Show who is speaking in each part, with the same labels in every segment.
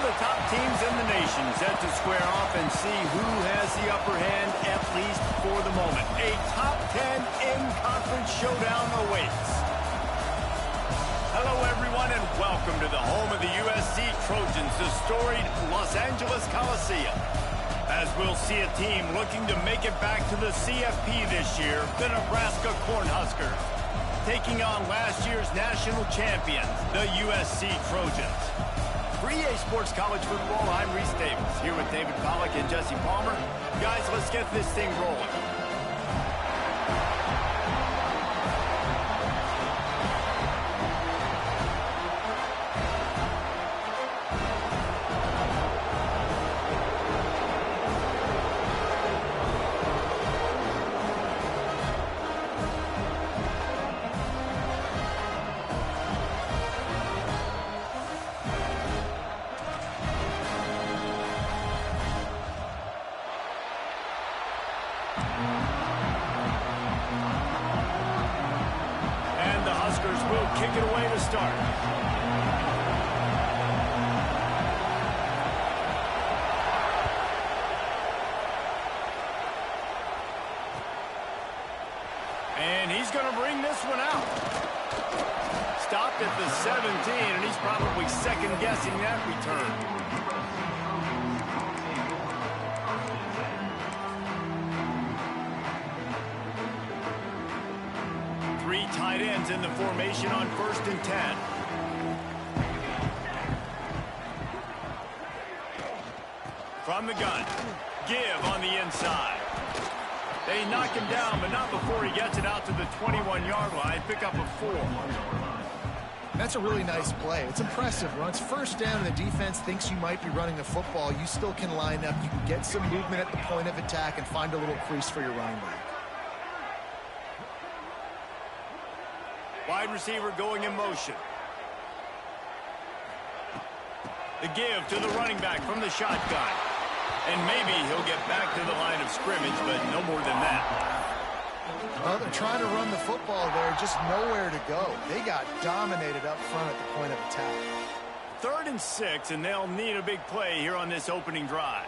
Speaker 1: the top teams in the nation set to square off and see who has the upper hand, at least for the moment. A top 10 in-conference showdown awaits. Hello, everyone, and welcome to the home of the USC Trojans, the storied Los Angeles Coliseum. As we'll see a team looking to make it back to the CFP this year, the Nebraska Cornhuskers, taking on last year's national champions, the USC Trojans. For EA Sports College Football, I'm Reese Davis, here with David Pollack and Jesse Palmer. Guys, let's get this thing rolling. And the Huskers will kick it away to start. And he's going to bring this one out. Stopped at the 17, and he's probably second-guessing that return. Three tight ends in the formation on 1st and 10. From the gun, give on the inside. They knock him down, but not before he gets it out to the 21-yard line. Pick up a 4.
Speaker 2: That's a really nice play. It's impressive. Once first down and the defense thinks you might be running the football, you still can line up. You can get some movement at the point of attack and find a little crease for your running back.
Speaker 1: Wide receiver going in motion. The give to the running back from the shotgun. And maybe he'll get back to the line of scrimmage, but no more than that.
Speaker 2: Well, they're trying to run the football there, just nowhere to go. They got dominated up front at the point of attack.
Speaker 1: 3rd and 6, and they'll need a big play here on this opening drive.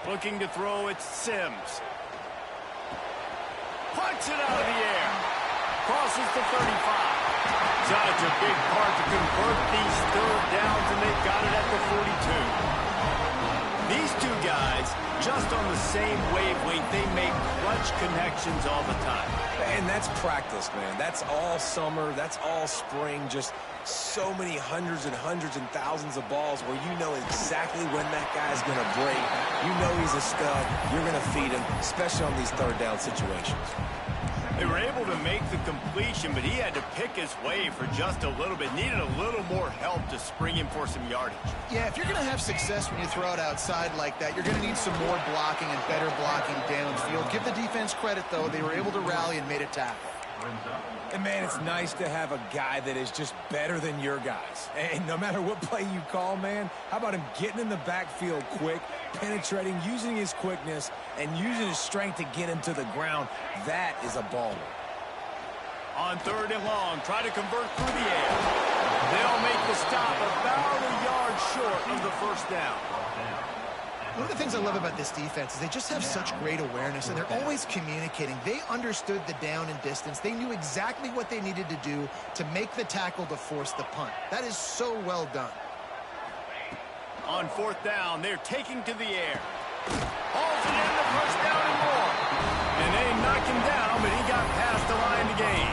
Speaker 1: Looking to throw, it's Sims. Punts it out of the air. Crosses the 35. Such a big part to convert these 3rd downs, and they've got it at the 42. These two guys, just on the same wavelength, they make clutch connections all the time.
Speaker 3: And that's practice, man. That's all summer. That's all spring. Just so many hundreds and thousands of balls where you know exactly when that guy's going to break. You know he's a stud. You're going to feed him, especially on these 3rd down situations.
Speaker 1: They were able to make the completion, but he had to pick his way for just a little bit. Needed a little more help to spring him for some yardage.
Speaker 2: Yeah, if you're going to have success when you throw it outside like that, you're going to need some more blocking and better blocking downfield. Give the defense credit, though. They were able to rally and made a tackle.
Speaker 3: And, man, it's nice to have a guy that is just better than your guys. And no matter what play you call, man, how about him getting in the backfield quick, penetrating, using his quickness, and using his strength to get him to the ground? That is a baller.
Speaker 1: On 3rd and long, try to convert through the air. They'll make the stop about a yard short of the 1st down.
Speaker 2: One of the things I love about this defense is they just have such great awareness, and they're always communicating. They understood the down and distance. They knew exactly what they needed to do to make the tackle to force the punt. That is so well done.
Speaker 1: On 4th down, they're taking to the air. Hauls it in, the 1st down and more. And they knock him down, but he got past the line to gain.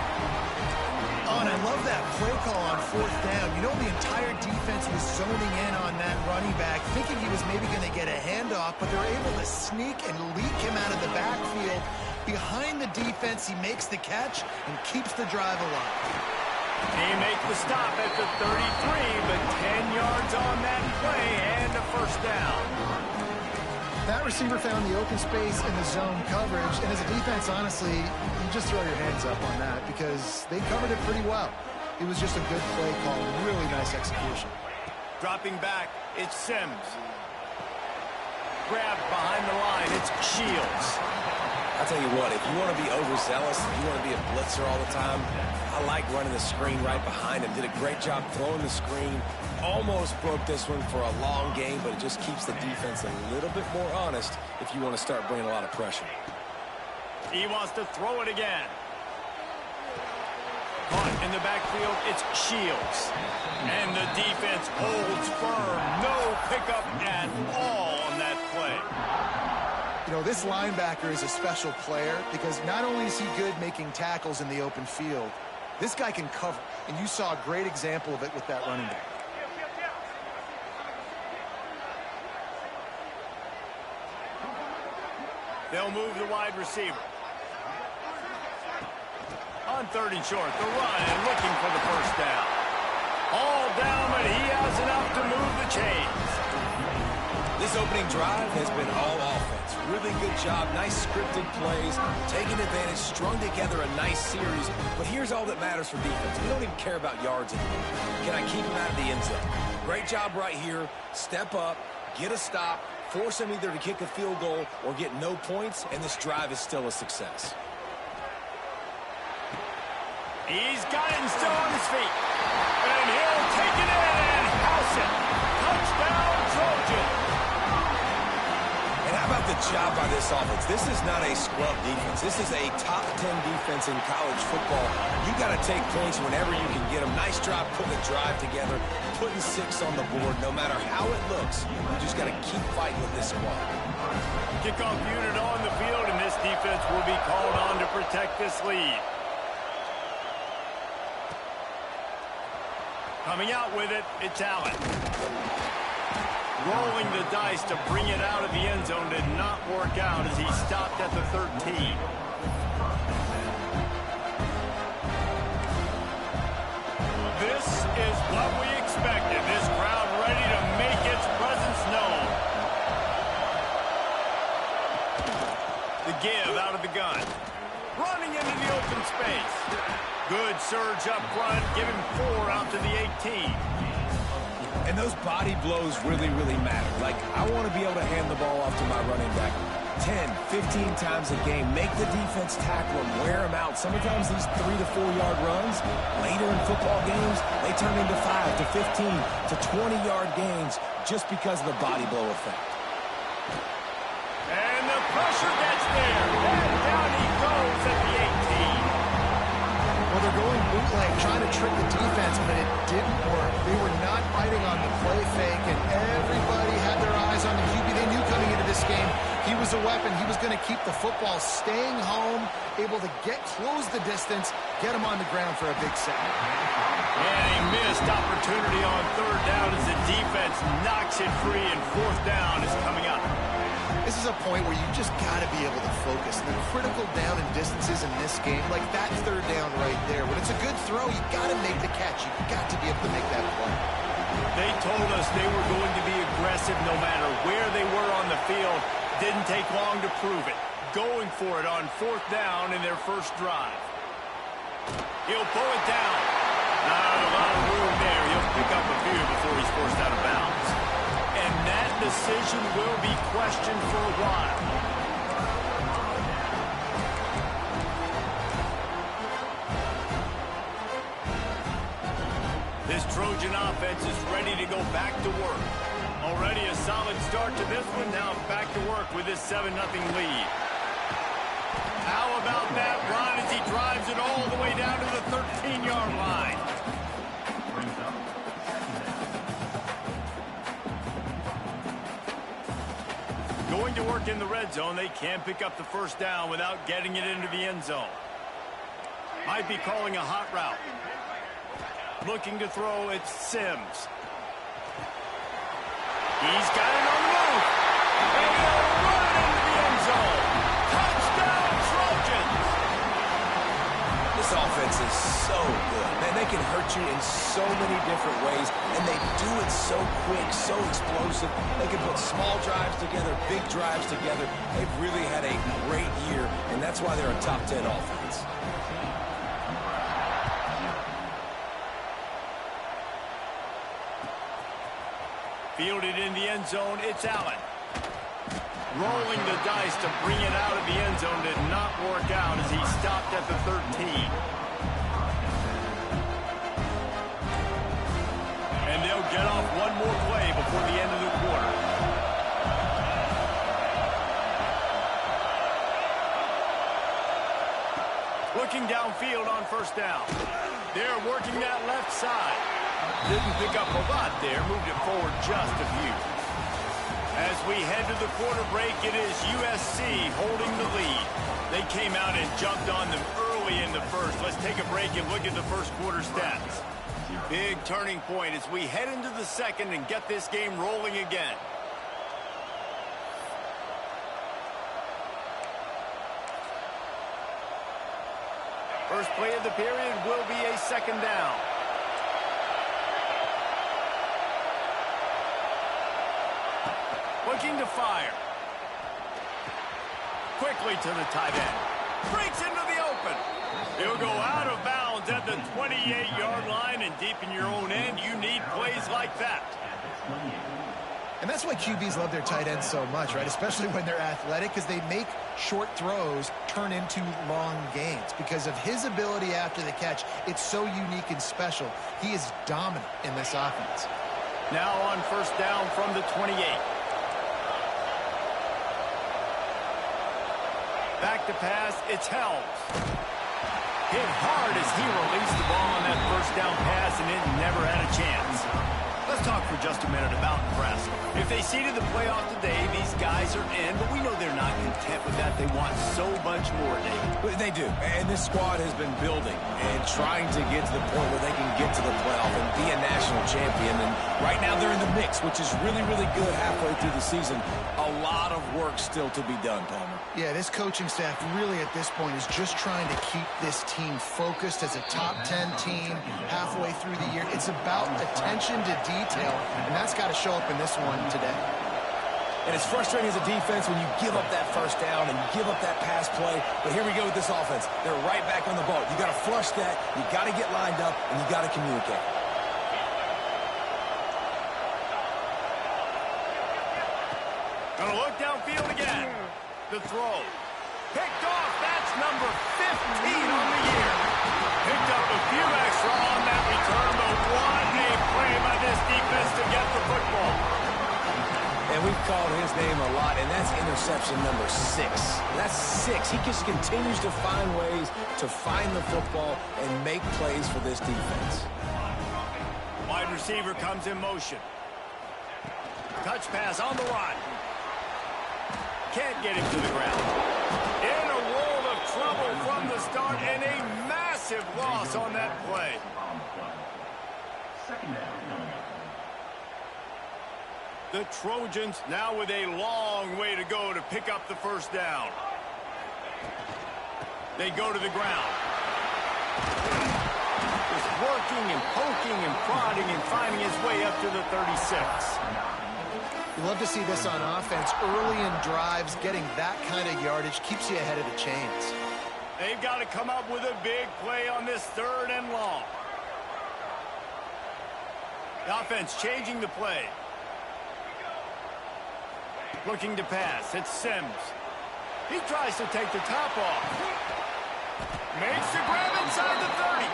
Speaker 2: Oh, and I love that play call on 4th down. You know, the entire defense was zoning in on that running back, thinking he was maybe going to get a handoff, but they're able to sneak and leak him out of the backfield. Behind the defense, he makes the catch and keeps the drive alive.
Speaker 1: They make the stop at the 33, but 10 yards on that play and a 1st down.
Speaker 2: That receiver found the open space in the zone coverage, and as a defense, honestly, you just throw your hands up on that because they covered it pretty well. It was just a good play call, really nice execution.
Speaker 1: Dropping back, it's Sims. Grabbed behind the line, it's Shields.
Speaker 3: I I'll tell you what, if you want to be overzealous, if you want to be a blitzer all the time, I like running the screen right behind him. Did a great job throwing the screen. Almost broke this one for a long game, but it just keeps the defense a little bit more honest if you want to start bringing a lot of pressure.
Speaker 1: He wants to throw it again. Caught in the backfield, it's Shields. And the defense holds firm. No pickup at all on that play.
Speaker 2: You know, this linebacker is a special player because not only is he good making tackles in the open field, this guy can cover. And you saw a great example of it with that running back.
Speaker 1: They'll move the wide receiver. On 3rd and short, the run and looking for the first down. All down, but he has enough to move the chains.
Speaker 3: This opening drive has been all offense. Really good job, nice scripted plays, taking advantage, strung together a nice series. But here's all that matters for defense. We don't even care about yards anymore. Can I keep him out of the end zone? Great job right here. Step up, get a stop, force him either to kick a field goal or get no points, and this drive is still a success.
Speaker 1: He's got it and still on his feet. And he'll take it in and house it. Touchdown, Trojan.
Speaker 3: And how about the job by this offense? This is not a scrub defense. This is a top 10 defense in college football. You got to take points whenever you can get them. Nice job putting a drive together, putting 6 on the board. No matter how it looks, you just got to keep fighting with this squad.
Speaker 1: Kickoff unit on the field, and this defense will be called on to protect this lead. Coming out with it, it's Allen. Rolling the dice to bring it out of the end zone did not work out as he stopped at the 13. This is what we expected. This crowd ready to make its presence known. The give out of the gun. Running into the open space. Good surge up front, give him 4 out to the 18.
Speaker 3: And those body blows really, really matter. Like, I want to be able to hand the ball off to my running back 10, 15 times a game. Make the defense tackle him, wear him out. Sometimes these 3 to 4 yard runs, later in football games, they turn into 5 to 15 to 20-yard gains just because of the body blow effect.
Speaker 1: And the pressure gets there. And down he goes at the 18.
Speaker 2: Well, they're going bootleg, trying to trick the defense, but it didn't work. They were not biting on the play fake, and everybody had their eyes on the QB. They knew coming into this game he was a weapon. He was going to keep the football, staying home, able to close the distance, get him on the ground for a big sack.
Speaker 1: And a missed opportunity on 3rd down as the defense knocks it free, and 4th down is coming up.
Speaker 2: This is a point where you just got to be able to focus. And the critical down and distances in this game, like that 3rd down right there, when it's a good throw, you got to make the catch. You got to be able to make that play.
Speaker 1: They told us they were going to be aggressive no matter where they were on the field. Didn't take long to prove it. Going for it on 4th down in their first drive. He'll pull it down. Not a lot of room there. He'll pick up a few before he's forced out of bounds. And that decision will be questioned for a while. This Trojan offense is ready to go back to work. Already a solid start to this one. Now back to work with this 7-0 lead. How about that run as he drives it all the way down to the 13-yard line? Going to work in the red zone. They can't pick up the first down without getting it into the end zone. Might be calling a hot route. Looking to throw, it's Sims. He's got it on the move. And he'll run into the end zone. Touchdown, Trojans!
Speaker 3: This offense is so good. Man, they can hurt you in so many different ways, and they do it so quick, so explosive. They can put small drives together, big drives together. They've really had a great year, and that's why they're a top 10 offense.
Speaker 1: Fielded in the end zone, it's Allen. Rolling the dice to bring it out of the end zone did not work out as he stopped at the 13. And they'll get off one more play before the end of the quarter. Looking downfield on first down. They're working that left side. Didn't pick up a lot there. Moved it forward just a few. As we head to the quarter break, it is USC holding the lead. They came out and jumped on them early in the first. Let's take a break and look at the first quarter stats. Big turning point as we head into the second and get this game rolling again. First play of the period will be a second down. Looking to fire. Quickly to the tight end. Breaks into the open. He'll go out of bounds at the 28-yard line, and deep in your own end, you need plays like that.
Speaker 2: And that's why QBs love their tight ends so much, right? Especially when they're athletic, because they make short throws turn into long gains. Because of his ability after the catch, it's so unique and special. He is dominant in this offense.
Speaker 1: Now on first down from the 28. Back to pass, it's held. Hit hard as he released the ball on that first down pass, and it never had a chance. Let's talk for just a minute about Nebraska. If they seeded the playoff today, these guys are in, but we know they're not content with that. They want so much more, Dave.
Speaker 3: They do, and this squad has been building and trying to get to the point where they can get to the playoff and be a national champion. And right now they're in the mix, which is really, really good halfway through the season. A lot of work still to be done, Palmer.
Speaker 2: Yeah, this coaching staff really at this point is just trying to keep this team focused as a top 10 team halfway through the year. It's about attention to detail, and that's got to show up in this one today.
Speaker 3: And it's frustrating as a defense when you give up that first down and you give up that pass play. But here we go with this offense. They're right back on the ball. You got to flush that, you got to get lined up, and you got to communicate.
Speaker 1: Gonna look downfield again. The throw. Picked off. That's number 15 on the year. Picked up a few extra on that return, but what a play by this defense to get the football.
Speaker 3: And we've called his name a lot, and that's interception number 6. That's 6. He just continues to find ways to find the football and make plays for this defense.
Speaker 1: Wide receiver comes in motion. Touch pass on the line. Can't get him to the ground. In a world of trouble from the start, and a massive loss on that play. The Trojans now with a long way to go to pick up the first down. They go to the ground. Just working and poking and prodding and finding his way up to the 36.
Speaker 2: You love to see this on offense. Early in drives, getting that kind of yardage keeps you ahead of the chains.
Speaker 1: They've got to come up with a big play on this third and long. The offense changing the play. Looking to pass. It's Sims. He tries to take the top off. Makes the grab inside the 30.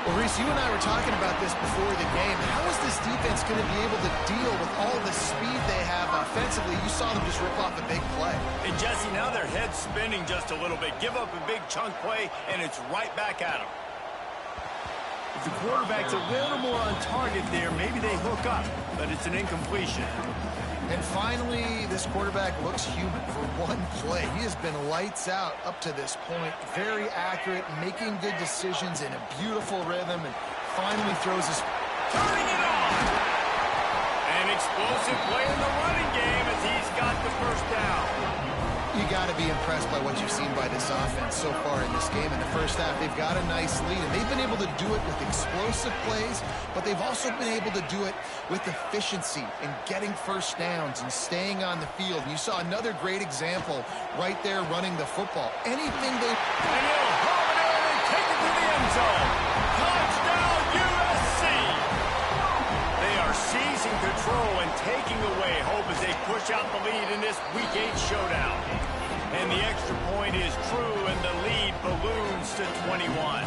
Speaker 2: Well, Reese, you and I were talking about this before the game. How is this defense going to be able to deal with all the speed they have offensively? You saw them just rip off a big play.
Speaker 1: And, Jesse, now their head's spinning just a little bit. Give up a big chunk play, and it's right back at them. If the quarterback's a little more on target there, maybe they hook up, but it's an incompletion.
Speaker 2: And finally, this quarterback looks human for one play. He has been lights out up to this point. Very accurate, making good decisions in a beautiful rhythm, and finally throws his...
Speaker 1: Turning it on! An explosive play in the running game as he's got the first down.
Speaker 2: You got to be impressed by what you've seen by this offense so far in this game. In the first half, they've got a nice lead, and they've been able to do it with explosive plays, but they've also been able to do it with efficiency and getting first downs and staying on the field. And you saw another great example right there running the football. Anything they...
Speaker 1: And he'll haul it in and take it to the end zone. Touchdown, USC! They are seizing control and taking away hope as they push out the lead in this Week 8 show. balloons to 21.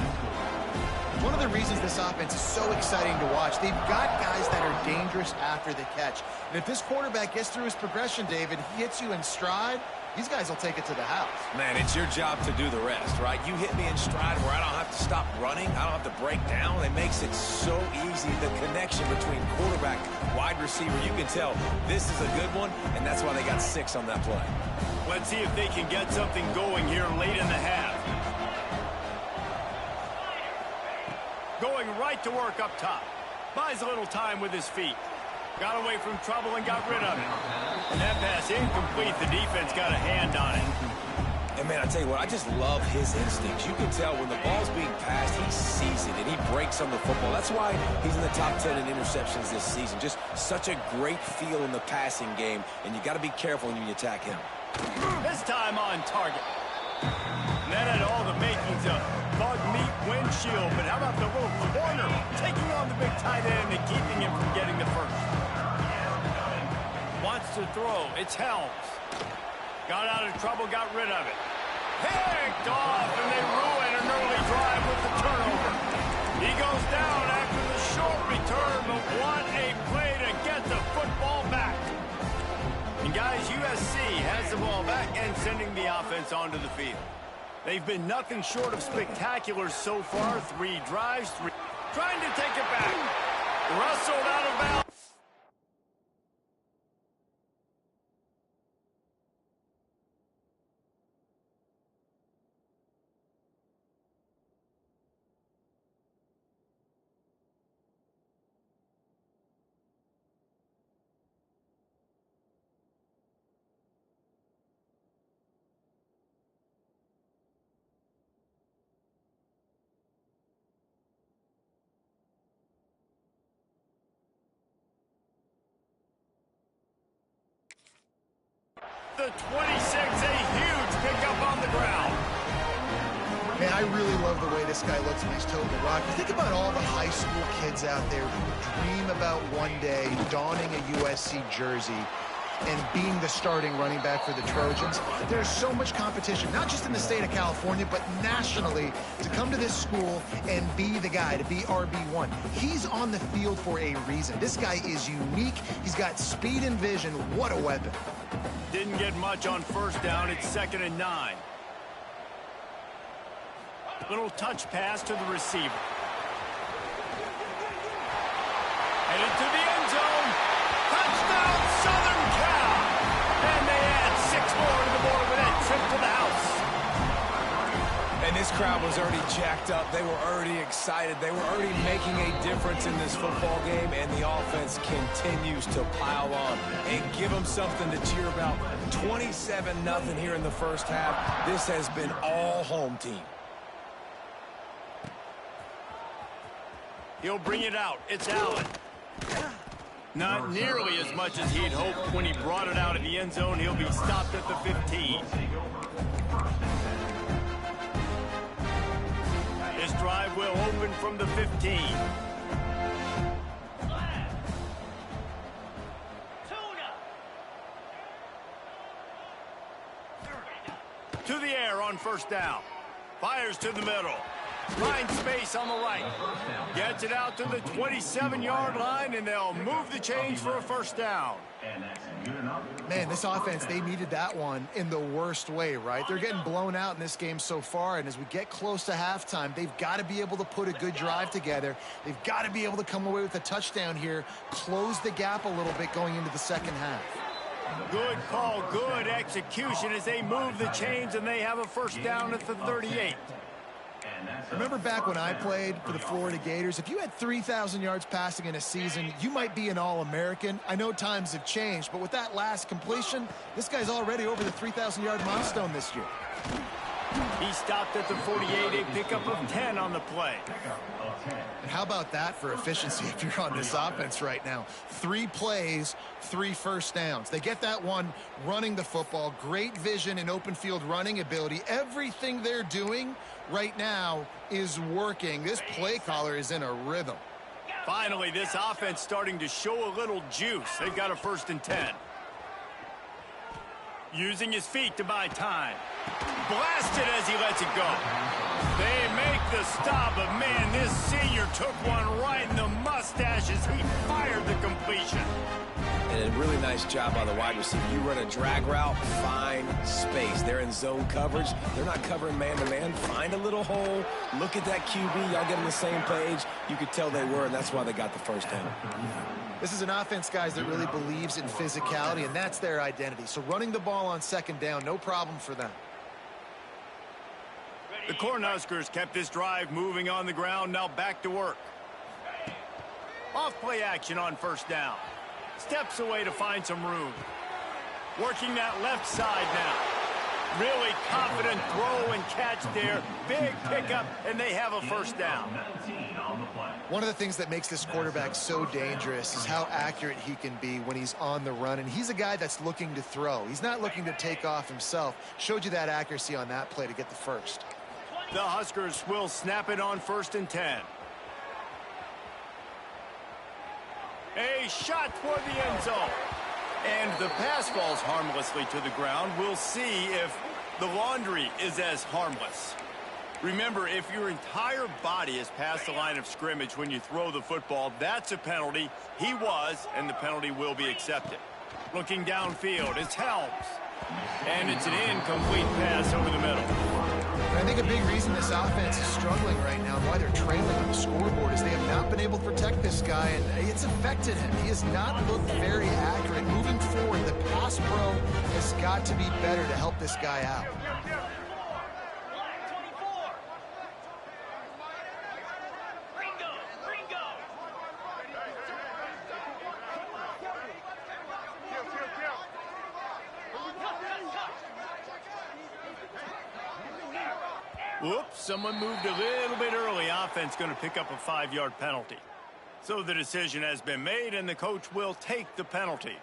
Speaker 2: One of the reasons this offense is so exciting to watch, they've got guys that are dangerous after the catch. And if this quarterback gets through his progression, David, he hits you in stride, these guys will take it to the house.
Speaker 3: Man, it's your job to do the rest, right? You hit me in stride where I don't have to stop running. I don't have to break down. It makes it so easy. The connection between quarterback, wide receiver, you can tell this is a good one, and that's why they got 6 on that play.
Speaker 1: Let's see if they can get something going here late in the half. Going right to work up top. Buys a little time with his feet. Got away from trouble and got rid of it. And that pass incomplete. The defense got a hand on it.
Speaker 3: And, man, I tell you what, I just love his instincts. You can tell when the ball's being passed, he sees it, and he breaks on the football. That's why he's in the top 10 in interceptions this season. Just such a great feel in the passing game, and you got to be careful when you attack him.
Speaker 1: This time on target. And that had all the makings of bug meat windshield, but how about the little corner taking on the big tight end and keeping him from getting the first? Wants to throw. It's Helms. Got out of trouble, got rid of it. Picked off, and they ruin an early drive with the turnover. He goes down after the short return, but what a play to get the football back. And guys, USC has the ball back and sending the offense onto the field. They've been nothing short of spectacular so far. 3 drives, trying to take it back. Wrestled out of bounds. The 26, a huge pickup on the ground.
Speaker 2: Man, I really love the way this guy looks when he's toting the rock. You think about all the high school kids out there who dream about one day donning a USC jersey and being the starting running back for the Trojans. There's so much competition, not just in the state of California, but nationally, to come to this school and be the guy, to be RB1. He's on the field for a reason. This guy is unique. He's got speed and vision. What a weapon.
Speaker 1: Didn't get much on first down. It's 2nd and 9. Little touch pass to the receiver. Headed to the end zone. Touchdown, Southern Cal. And they add 6 more to the board with that trip to the house.
Speaker 3: And this crowd was already jacked up. They were already excited. They were already making a difference in this football game, and the offense continues to pile on and give them something to cheer about. 27-0 here in the first half. This has been all home team.
Speaker 1: He'll bring it out. It's Allen. Not nearly as much as he'd hoped when he brought it out of the end zone. He'll be stopped at the 15. This drive will open from the 15. To the air on first down. Fires to the middle. Finds space on the right. Gets it out to the 27-yard line, and they'll move the change for a first down.
Speaker 2: Man, this offense, they needed that one in the worst way, right? They're getting blown out in this game so far, and as we get close to halftime, they've got to be able to put a good drive together. They've got to be able to come away with a touchdown here, close the gap a little bit going into the second half.
Speaker 1: Good call, good execution as they move the chains, and they have a first down at the 38.
Speaker 2: Remember back when I played for the Florida Gators, if you had 3,000 yards passing in a season, you might be an All-American. I know times have changed, but with that last completion, this guy's already over the 3,000-yard milestone this year.
Speaker 1: He stopped at the 48, a pickup of 10 on the play.
Speaker 2: And how about that for efficiency if you're on this offense right now? 3 plays, 3 first downs. They get that one running the football, great vision and open field running ability. Everything they're doing right now is working. This play caller is in a rhythm.
Speaker 1: Finally, this offense starting to show a little juice. They've got a 1st and 10. Using his feet to buy time. Blasted as he lets it go. They make the stop, but man, this senior took one right in the mustache as he fired the completion.
Speaker 3: And a really nice job by the wide receiver. You run a drag route, find space. They're in zone coverage. They're not covering man-to-man. Find a little hole. Look at that QB. Y'all get on the same page. You could tell they were, and that's why they got the first down.
Speaker 2: This is an offense, guys, that really believes in physicality, and that's their identity. So running the ball on second down, no problem for them.
Speaker 1: The Cornhuskers kept this drive moving on the ground. Now back to work. Off-play action on first down. Steps away to find some room. Working that left side now. Really confident throw and catch there. Big pickup, and they have a first down.
Speaker 2: One of the things that makes this quarterback so dangerous is how accurate he can be when he's on the run. And he's a guy that's looking to throw. He's not looking to take off himself. Showed you that accuracy on that play to get the first.
Speaker 1: The Huskers will snap it on 1st and 10. A shot for the end zone. And the pass falls harmlessly to the ground. We'll see if the laundry is as harmless. Remember, if your entire body is past the line of scrimmage when you throw the football, that's a penalty. He was, and the penalty will be accepted. Looking downfield, it's Helms. And it's an incomplete pass over the middle.
Speaker 2: I think a big reason this offense is struggling right now and why they're trailing on the scoreboard is they have not been able to protect this guy, and it's affected him. He has not looked very accurate. Moving forward, the pass pro has got to be better to help this guy out.
Speaker 1: Whoops, someone moved a little bit early. Offense going to pick up a 5-yard penalty. So the decision has been made, and the coach will take the penalty.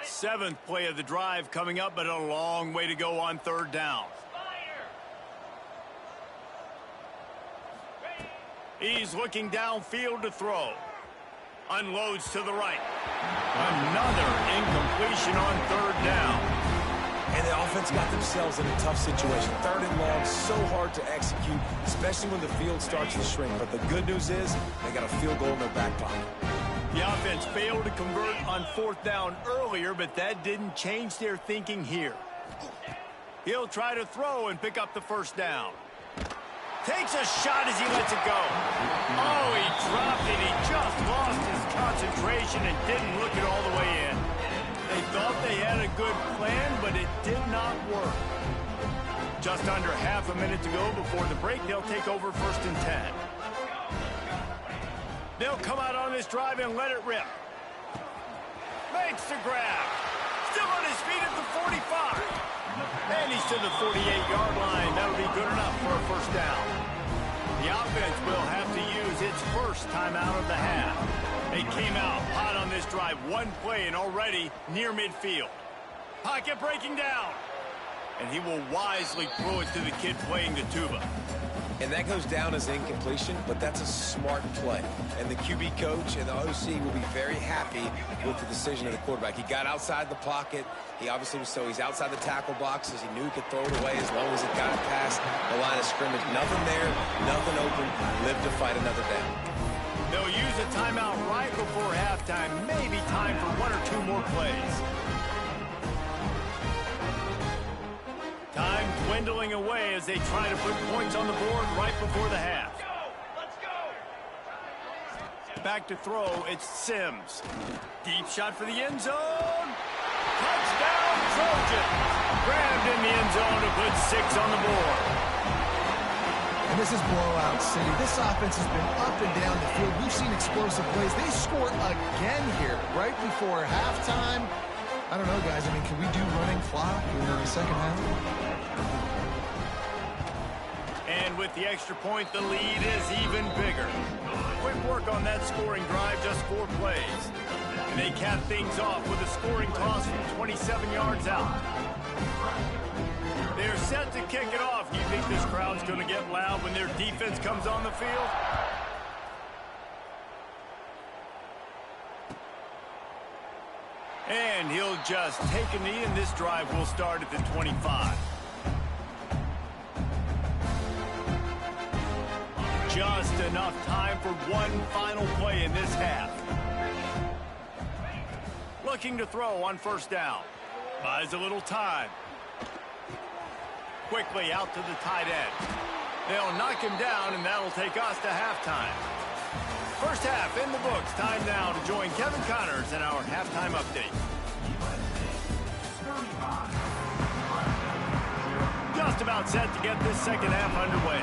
Speaker 1: 7th play of the drive coming up, but a long way to go on 3rd down. He's looking downfield to throw. Unloads to the right. Another incompletion on 3rd down.
Speaker 3: And the offense got themselves in a tough situation. 3rd and long, so hard to execute, especially when the field starts to shrink. But the good news is they got a field goal in their back pocket.
Speaker 1: The offense failed to convert on 4th down earlier, but that didn't change their thinking here. He'll try to throw and pick up the 1st down. Takes a shot as he lets it go. Oh, he dropped it. He just lost his concentration and didn't look it all the way in. They thought they had a good plan, but it did not work. Just under half a minute to go before the break. They'll take over 1st and 10. They'll come out on this drive and let it rip. Makes the grab. Still on his feet at the 45. And he's to the 48-yard line. That'll be good enough for a 1st down. The offense will have to use its first timeout of the half. They came out hot on this drive. One play and already near midfield. Pocket breaking down. And he will wisely throw it to the kid playing the tuba.
Speaker 3: And that goes down as incompletion, but that's a smart play. And the QB coach and the OC will be very happy with the decision of the quarterback. He got outside the pocket. He obviously was he's outside the tackle boxes. He knew he could throw it away as long as it got it past the line of scrimmage. Nothing there, nothing open. Live to fight another down.
Speaker 1: They'll use a timeout right before halftime. Maybe time for 1 or 2 more plays. Time dwindling away as they try to put points on the board right before the half. Let's go. Back to throw, it's Sims. Deep shot for the end zone. Touchdown, Trojans. Grabbed in the end zone to put 6 on the board.
Speaker 2: And this is blowout city. This offense has been up and down the field. We've seen explosive plays. They score again here right before halftime. I don't know, guys. I mean, can we do running clock in the second half?
Speaker 1: And with the extra point, the lead is even bigger. Quick work on that scoring drive, just 4 plays. And they cap things off with a scoring toss from 27 yards out. They're set to kick it off. Do you think this crowd's going to get loud when their defense comes on the field? And he'll just take a knee, and this drive will start at the 25. Just enough time for one final play in this half. Looking to throw on first down. Buys a little time. Quickly out to the tight end. They'll knock him down, and that'll take us to halftime. First half in the books. Time now to join Kevin Connors in our halftime update. Just about set to get this second half underway.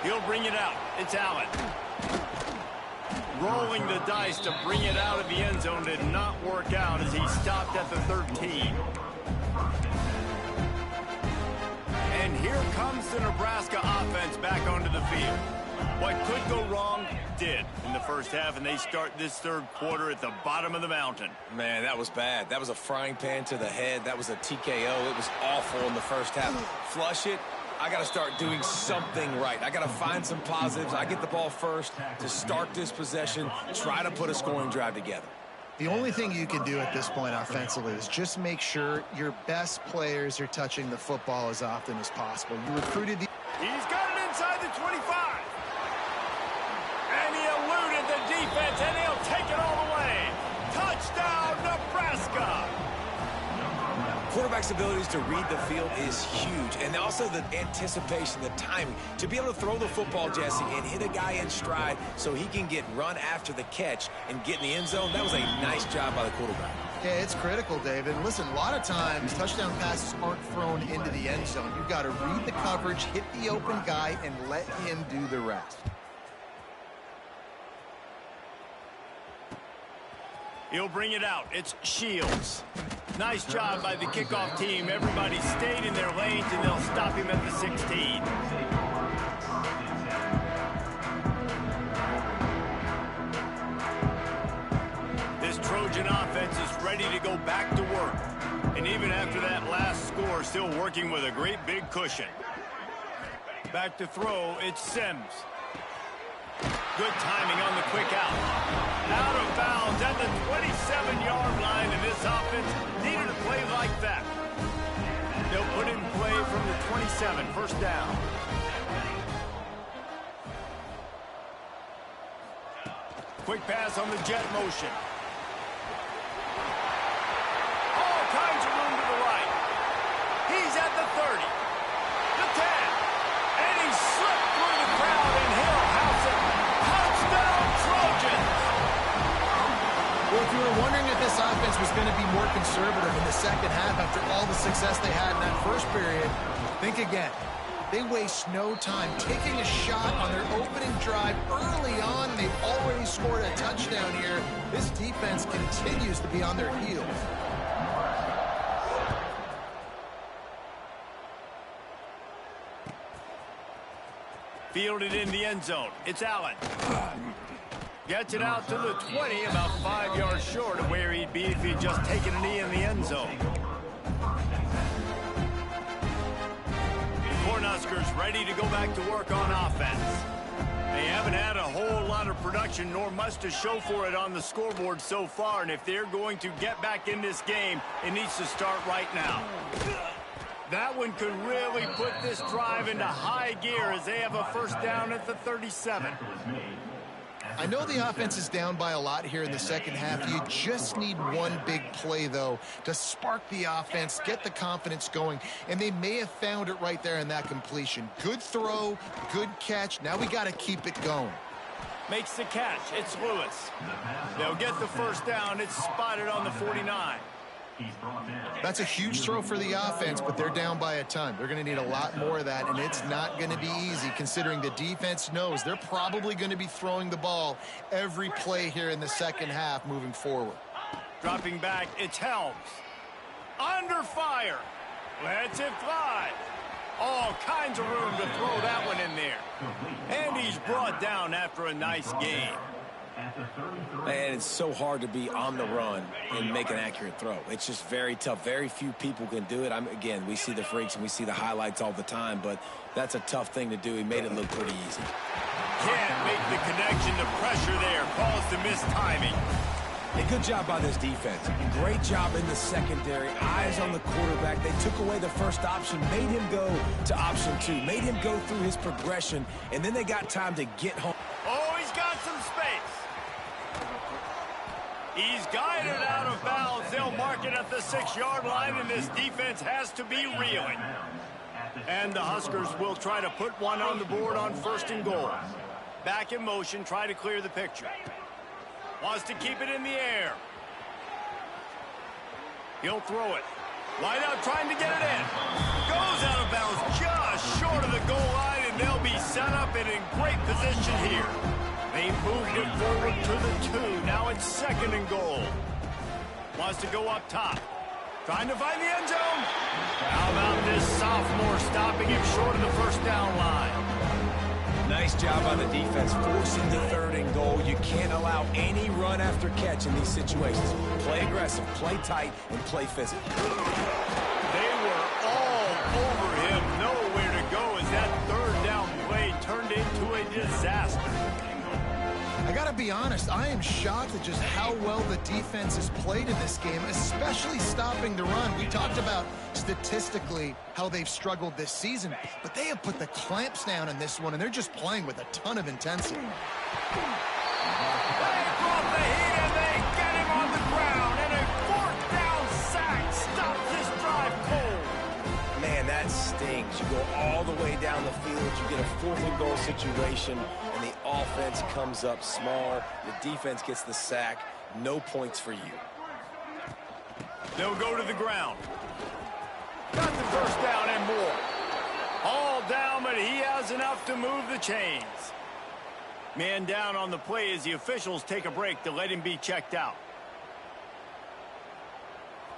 Speaker 1: He'll bring it out. It's Allen. Rolling the dice to bring it out of the end zone did not work out as he stopped at the 13. And here comes the Nebraska offense back onto the field. What could go wrong did in the first half, and they start this third quarter at the bottom of the mountain.
Speaker 3: Man, that was bad. That was a frying pan to the head. That was a TKO. It was awful in the first half. Flush it. I got to start doing something right. I got to find some positives. I get the ball first to start this possession, try to put a scoring drive together.
Speaker 2: The only thing you can do at this point offensively is just make sure your best players are touching the football as often as possible. You recruited the...
Speaker 1: He's got it inside the 25. And he eluded the defense, and he'll take it all the way. Touchdown, Nebraska.
Speaker 3: Quarterback's abilities to read the field is huge, and also the anticipation, the timing. To be able to throw the football, Jesse, and hit a guy in stride so he can get run after the catch and get in the end zone, that was a nice job by the quarterback.
Speaker 2: Yeah, it's critical, David. Listen, a lot of times touchdown passes aren't thrown into the end zone. You've got to read the coverage, hit the open guy, and let him do the rest.
Speaker 1: He'll bring it out. It's Shields. Nice job by the kickoff team. Everybody stayed in their lanes, and they'll stop him at the 16. This Trojan offense is ready to go back to work. And even after that last score, still working with a great big cushion. Back to throw, it's Sims. Good timing on the quick out. Out of bounds at the 27-yard line, and this offense needed a play like that. They'll put in play from the 27, first down. Quick pass on the jet motion. All kinds of room to the right. He's at the 30, the 10, and he slipped through the crowd, and he'll house it. Touchdown, Trojans!
Speaker 2: Well, if you were wondering if this offense was going to be more conservative in the second half after all the success they had in that first period, think again. They waste no time taking a shot on their opening drive early on. They've already scored a touchdown here. This defense continues to be on their heels.
Speaker 1: Fielded in the end zone. It's Allen. Gets it out to the 20, about 5 yards short of where he'd be if he'd just taken a knee in the end zone. Cornhuskers ready to go back to work on offense. They haven't had a whole lot of production, nor much to show for it on the scoreboard so far, and if they're going to get back in this game, it needs to start right now. That one could really put this drive into high gear as they have a first down at the 37.
Speaker 2: I know the offense is down by a lot here in the second half. You just need one big play, though, to spark the offense, get the confidence going, and they may have found it right there in that completion. Good throw, good catch. Now we got to keep it going.
Speaker 1: Makes the catch. It's Lewis. They'll get the first down. It's spotted on the 49.
Speaker 2: That's a huge throw for the offense, but they're down by a ton. They're going to need a lot more of that, and it's not going to be easy considering the defense knows they're probably going to be throwing the ball every play here in the second half moving forward.
Speaker 1: Dropping back, it's Helms. Under fire. Lets it fly. All kinds of room to throw that one in there. And he's brought down after a nice game.
Speaker 3: And it's so hard to be on the run and make an accurate throw. It's just very tough. Very few people can do it. Again, we see the freaks and we see the highlights all the time, but that's a tough thing to do. He made it look pretty easy.
Speaker 1: Can't make the connection. The pressure there caused the missed timing.
Speaker 3: A good job by this defense. Great job in the secondary. Eyes on the quarterback. They took away the first option, made him go to option 2, made him go through his progression, and then they got time to get home.
Speaker 1: Oh, he's got some space. He's guided out of bounds. They'll mark it at the 6-yard line, and this defense has to be reeling. And the Huskers will try to put one on the board on 1st and goal. Back in motion, try to clear the picture. Wants to keep it in the air. He'll throw it. Wide out trying to get it in. Goes out of bounds just short of the goal line, and they'll be set up and in great position here. They moved it forward to the 2. Now it's 2nd and goal. Wants to go up top. Trying to find the end zone. How about this sophomore stopping him short of the 1st down line?
Speaker 3: Nice job by the defense forcing the 3rd and goal. You can't allow any run after catch in these situations. Play aggressive, play tight, and play physical.
Speaker 1: They were all over him. Nowhere to go as that 3rd down play turned into a disaster.
Speaker 2: I got to be honest, I am shocked at just how well the defense has played in this game, especially stopping the run. We talked about statistically how they've struggled this season, but they have put the clamps down in this one, and they're just playing with a ton of intensity.
Speaker 1: They brought the heat, and they get him on the ground, and a 4th down sack stops this drive cold.
Speaker 3: Man, that stings. You go all the way down the field, you get a 4th and goal situation, and the offense comes up small. The defense gets the sack. No points for you.
Speaker 1: They'll go to the ground. Got the 1st down and more. All down, but he has enough to move the chains. Man down on the play as the officials take a break to let him be checked out.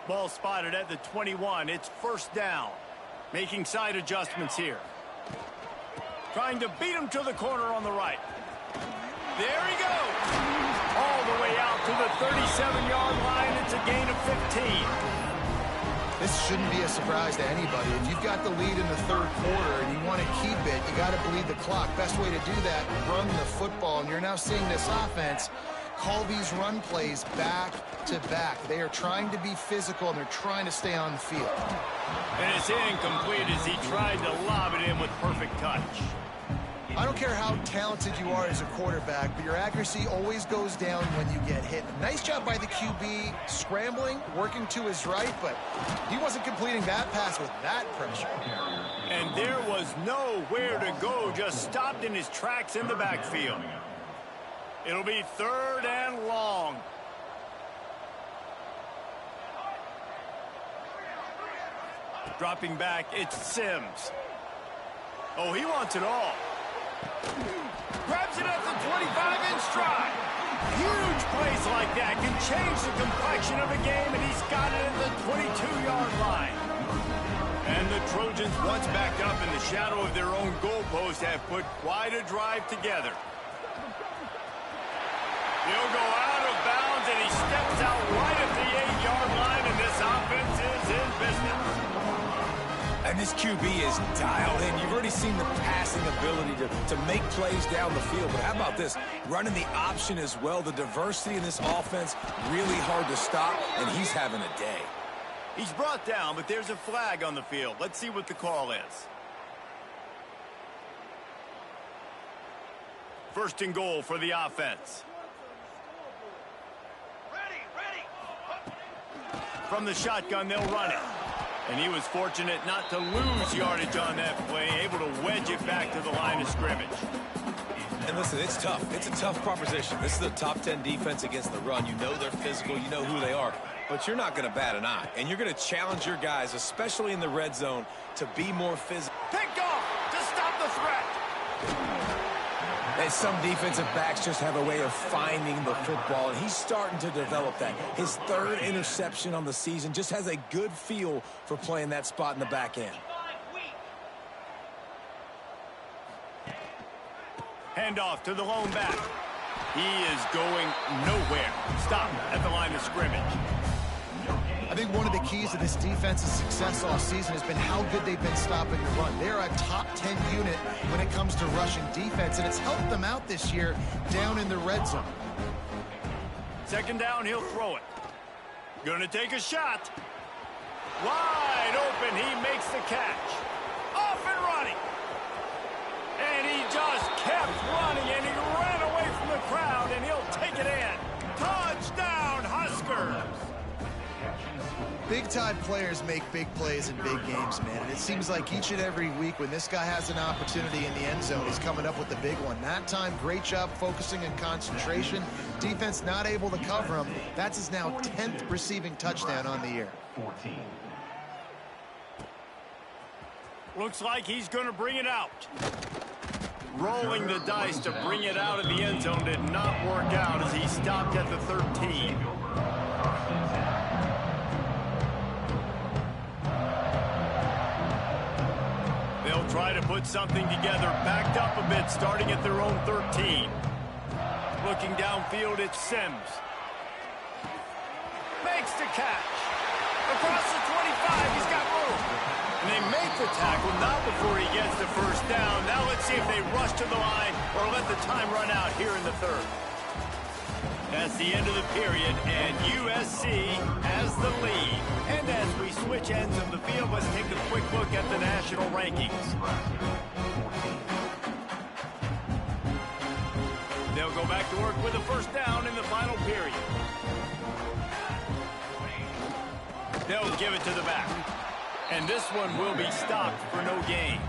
Speaker 1: Ball spotted at the 21. It's 1st down. Making side adjustments here. Trying to beat him to the corner on the right. There he goes. All the way out to the 37-yard line. It's a gain of 15.
Speaker 2: This shouldn't be a surprise to anybody. If you've got the lead in the 3rd quarter and you want to keep it, you got to bleed the clock. Best way to do that, run the football. And you're now seeing this offense call these run plays back to back. They are trying to be physical, and they're trying to stay on the field.
Speaker 1: And it's incomplete as he tried to lob it in with perfect touch.
Speaker 2: I don't care how talented you are as a quarterback, but your accuracy always goes down when you get hit. Nice job by the QB scrambling, working to his right, but he wasn't completing that pass with that pressure.
Speaker 1: And there was nowhere to go, just stopped in his tracks in the backfield. It'll be 3rd and long. Dropping back, it's Sims. Oh, he wants it all. Grabs it at the 25 in stride. Huge plays like that can change the complexion of a game, and he's got it at the 22-yard line. And the Trojans, once backed up in the shadow of their own goalpost, have put quite a drive together. He'll go out of bounds, and he steps out right at the 8-yard line, and this offense is in business.
Speaker 3: And this QB is dialed in. You've already seen the passing ability to make plays down the field. But how about this? Running the option as well. The diversity in this offense, really hard to stop, and he's having a day.
Speaker 1: He's brought down, but there's a flag on the field. Let's see what the call is. 1st and goal for the offense. From the shotgun, they'll run it. And he was fortunate not to lose yardage on that play, able to wedge it back to the line of scrimmage.
Speaker 3: And listen, it's tough. It's a tough proposition. This is a top 10 defense against the run. You know they're physical. You know who they are. But you're not going to bat an eye. And you're going to challenge your guys, especially in the red zone, to be more physical.
Speaker 1: Picked off to stop the threat.
Speaker 3: And some defensive backs just have a way of finding the football, and he's starting to develop that. His 3rd interception on the season, just has a good feel for playing that spot in the back end.
Speaker 1: Handoff to the lone back. He is going nowhere. Stop at the line of scrimmage.
Speaker 2: I think one of the keys to this defense's success all season has been how good they've been stopping the run. They're a top 10 unit when it comes to rushing defense, and it's helped them out this year down in the red zone.
Speaker 1: Second down, he'll throw it. Gonna take a shot. Wide open, he makes the catch. Off and running. And he just kept running, and he ran away from the crowd, and he'll take it in. Touchdown, Huskers!
Speaker 2: Big-time players make big plays in big games, man. And it seems like each and every week when this guy has an opportunity in the end zone, he's coming up with the big one. That time, great job focusing and concentration. Defense not able to cover him. That's his now 10th receiving touchdown on the year.
Speaker 1: Looks like he's going to bring it out. Rolling the dice to bring it out of the end zone did not work out as he stopped at the 13. They'll try to put something together, backed up a bit, starting at their own 13. Looking downfield, it's Sims. Makes the catch. Across the 25, he's got room. And they make the tackle, not before he gets the first down. Now let's see if they rush to the line or let the time run out here in the third. That's the end of the period, and USC has the lead. And as we switch ends of the field, let's take a quick look at the national rankings. They'll go back to work with a first down in the final period. They'll give it to the back. And this one will be stopped for no gain.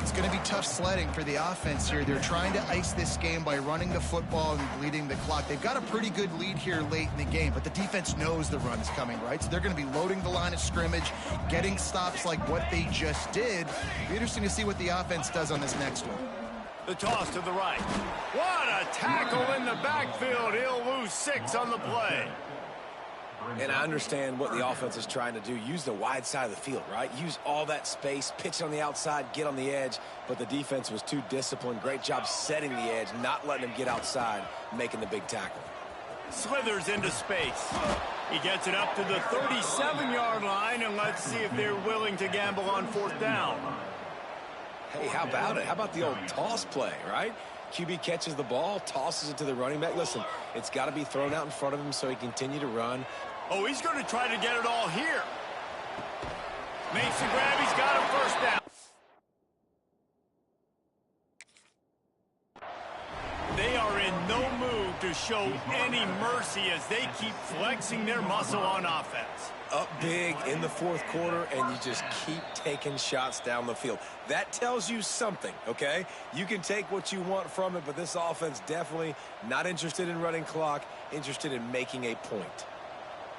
Speaker 2: It's going to be tough sledding for the offense here. They're trying to ice this game by running the football and bleeding the clock. They've got a pretty good lead here late in the game, but the defense knows the run is coming, right? So they're going to be loading the line of scrimmage, getting stops like what they just did. It'll be interesting to see what the offense does on this next one.
Speaker 1: The toss to the right. What a tackle in the backfield. He'll lose 6 on the play.
Speaker 3: And I understand what the offense is trying to do. Use the wide side of the field, right? Use all that space, pitch on the outside, get on the edge. But the defense was too disciplined. Great job setting the edge, not letting them get outside, making the big tackle.
Speaker 1: Slithers into space. He gets it up to the 37-yard line, and let's see if they're willing to gamble on fourth down.
Speaker 3: Hey, how about it? How about the old toss play, right? QB catches the ball, tosses it to the running back. Listen, it's got to be thrown out in front of him so he can continue to run.
Speaker 1: Oh, he's going to try to get it all here. Makes the grab. He's got him first down. They are in no mood to show any mercy as they keep flexing their muscle on offense.
Speaker 3: Up big in the fourth quarter, and you just keep taking shots down the field. That tells you something, okay? You can take what you want from it, but this offense definitely not interested in running clock, interested in making a point.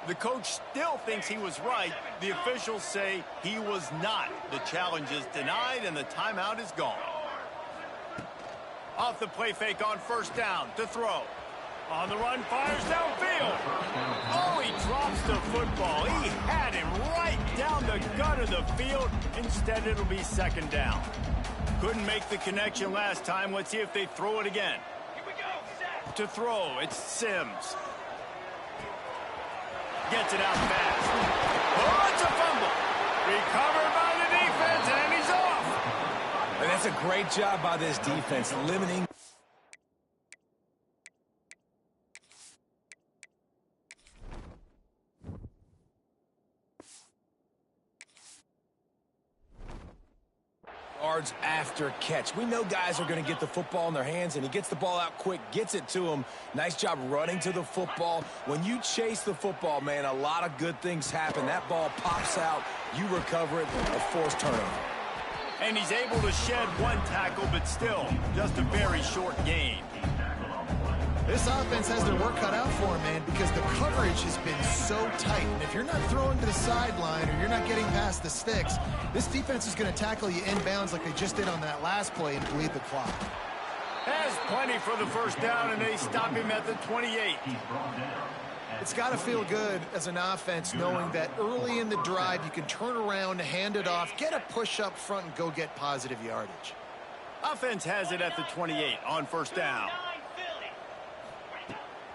Speaker 1: The coach still thinks he was right. The officials say he was not. The challenge is denied, and the timeout is gone. Off the play fake on first down to throw. On the run, fires downfield. Oh, he drops the football. He had him right down the gut of the field. Instead, it'll be second down. Couldn't make the connection last time. Let's see if they throw it again. Here we go. Set. To throw, it's Sims. Gets it out fast. Oh, it's a fumble. Recovered by the defense, and he's off.
Speaker 3: And that's a great job by this defense, limiting. Yards after catch. We know guys are going to get the football in their hands, and he gets the ball out quick, gets it to him. Nice job running to the football. When you chase the football, man, a lot of good things happen. That ball pops out, you recover it, a forced turnover.
Speaker 1: And he's able to shed one tackle, but still just a very short gain.
Speaker 2: This offense has their work cut out for them, man, because the coverage has been so tight. And if you're not throwing to the sideline or you're not getting past the sticks, this defense is going to tackle you inbounds like they just did on that last play and bleed the clock.
Speaker 1: Has plenty for the first down, and they stop him at the 28.
Speaker 2: It's got to feel good as an offense knowing that early in the drive you can turn around, hand it off, get a push up front, and go get positive yardage.
Speaker 1: Offense has it at the 28 on first down.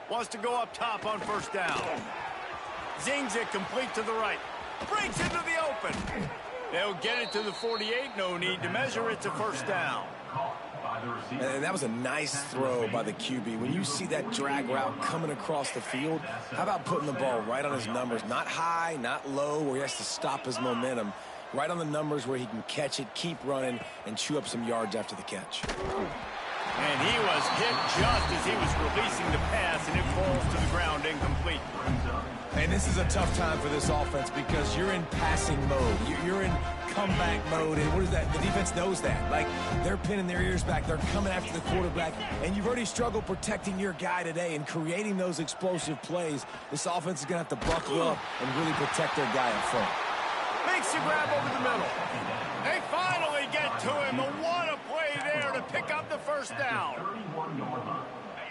Speaker 1: Wants to go up top on first down. Zings it complete to the right. Breaks into the open. They'll get it to the 48. No need to measure. It's a first down.
Speaker 3: And that was a nice throw by the QB. When you see that drag route coming across the field, how about putting the ball right on his numbers? Not high, not low, where he has to stop his momentum. Right on the numbers where he can catch it, keep running, and chew up some yards after the catch.
Speaker 1: And he was hit just as he was releasing the pass, and it falls to the ground incomplete.
Speaker 3: And this is a tough time for this offense because you're in passing mode. You're in comeback mode, and what is that? The defense knows that. Like, they're pinning their ears back. They're coming after the quarterback, and you've already struggled protecting your guy today and creating those explosive plays. This offense is going to have to buckle up and really protect their guy up front.
Speaker 1: Makes the grab over the middle. They finally get to him. And what a play there to pick up the first down.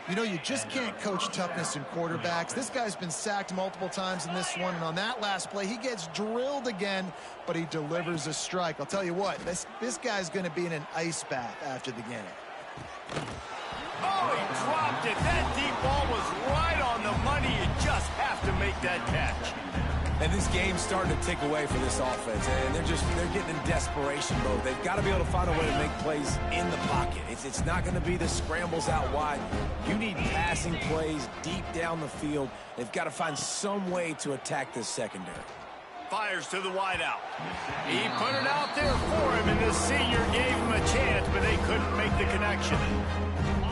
Speaker 2: You know, you just can't coach toughness in quarterbacks. This guy's been sacked multiple times in this one, and on that last play, he gets drilled again, but he delivers a strike. I'll tell you what, this guy's going to be in an ice bath after the game.
Speaker 1: Oh, he dropped it. That deep ball was right on the money. You just have to make that catch.
Speaker 3: And this game's starting to take away for this offense, and they're getting in desperation mode. They've got to be able to find a way to make plays in the pocket. It's not going to be the scrambles out wide. You need passing plays deep down the field. They've got to find some way to attack this secondary.
Speaker 1: Fires to the wideout. He put it out there for him, and the senior gave him a chance, but they couldn't make the connection.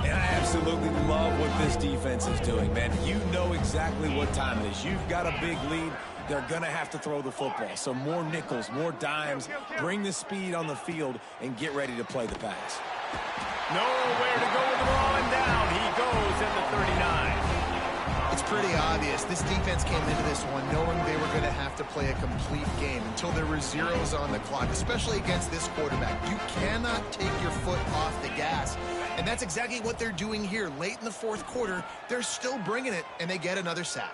Speaker 3: And I absolutely love what this defense is doing, man. You know exactly what time it is. You've got a big lead. They're going to have to throw the football. So more nickels, more dimes, bring the speed on the field, and get ready to play the pass.
Speaker 1: Nowhere to go with the ball, and down he goes at the 39.
Speaker 2: It's pretty obvious. This defense came into this one knowing they were going to have to play a complete game until there were zeros on the clock, especially against this quarterback. You cannot take your foot off the gas, and that's exactly what they're doing here. Late in the fourth quarter, they're still bringing it, and they get another sack.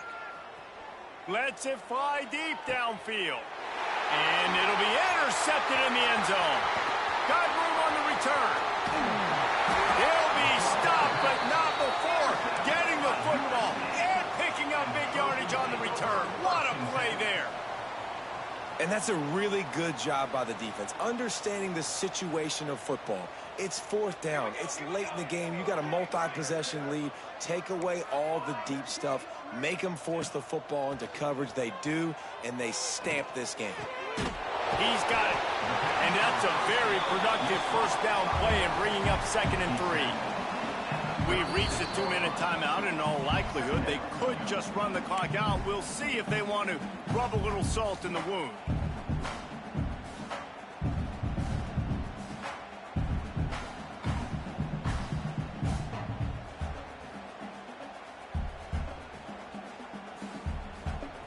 Speaker 1: Lets it fly deep downfield. And it'll be intercepted in the end zone. Got room on the return. He'll be stopped, but not before getting the football and picking up big yardage on the return. What a play there.
Speaker 3: And that's a really good job by the defense, understanding the situation of football. It's fourth down. It's late in the game. You got a multi-possession lead. Take away all the deep stuff. Make them force the football into coverage. They do, and they stamp this game.
Speaker 1: He's got it. And that's a very productive first down play and bringing up 2nd and 3. We've reached the 2-minute timeout. In all likelihood, they could just run the clock out. We'll see if they want to rub a little salt in the wound.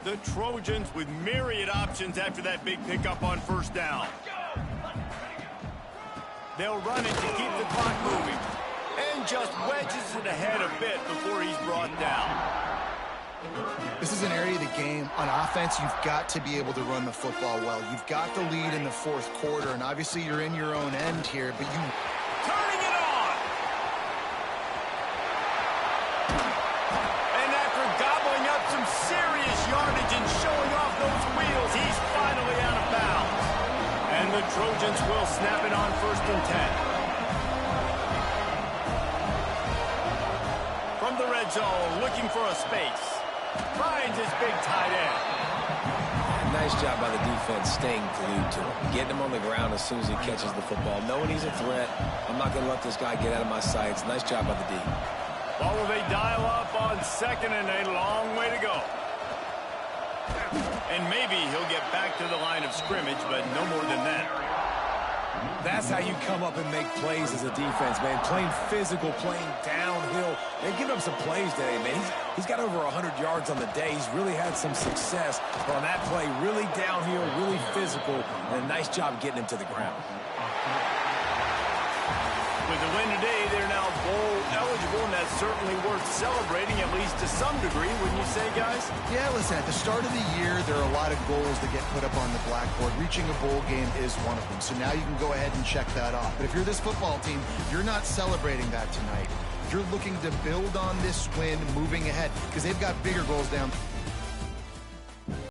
Speaker 1: The Trojans with myriad options after that big pickup on first down. They'll run it to keep the clock moving. And just wedges it ahead a bit before he's brought down.
Speaker 2: This is an area of the game. On offense, you've got to be able to run the football well. You've got the lead in the fourth quarter, and obviously you're in your own end here, but you...
Speaker 1: Turning it on! And after gobbling up some serious yardage and showing off those wheels, he's finally out of bounds. And the Trojans will snap it on 1st and 10. From the red zone, looking for a space. Finds his big tight end.
Speaker 3: Nice job by the defense staying glued to him. Getting him on the ground as soon as he catches the football. Knowing he's a threat, I'm not going to let this guy get out of my sights. Nice job by the D.
Speaker 1: Well, will they dial up on 2nd and a long way to go? And maybe he'll get back to the line of scrimmage, but no more than that.
Speaker 3: That's how you come up and make plays as a defense, man. Playing physical, playing downhill. They've given up some plays today, man. He's got over 100 yards on the day. He's really had some success. But on that play, really downhill, really physical, and a nice job getting him to the ground.
Speaker 1: With the win today, they're now bowl eligible, and that's certainly worth celebrating, at least to some degree, wouldn't you say, guys?
Speaker 2: Yeah, listen, at the start of the year, there are a lot of goals that get put up on the blackboard. Reaching a bowl game is one of them, so now you can go ahead and check that off. But if you're this football team, you're not celebrating that tonight. you're looking to build on this win moving ahead because they've got bigger goals down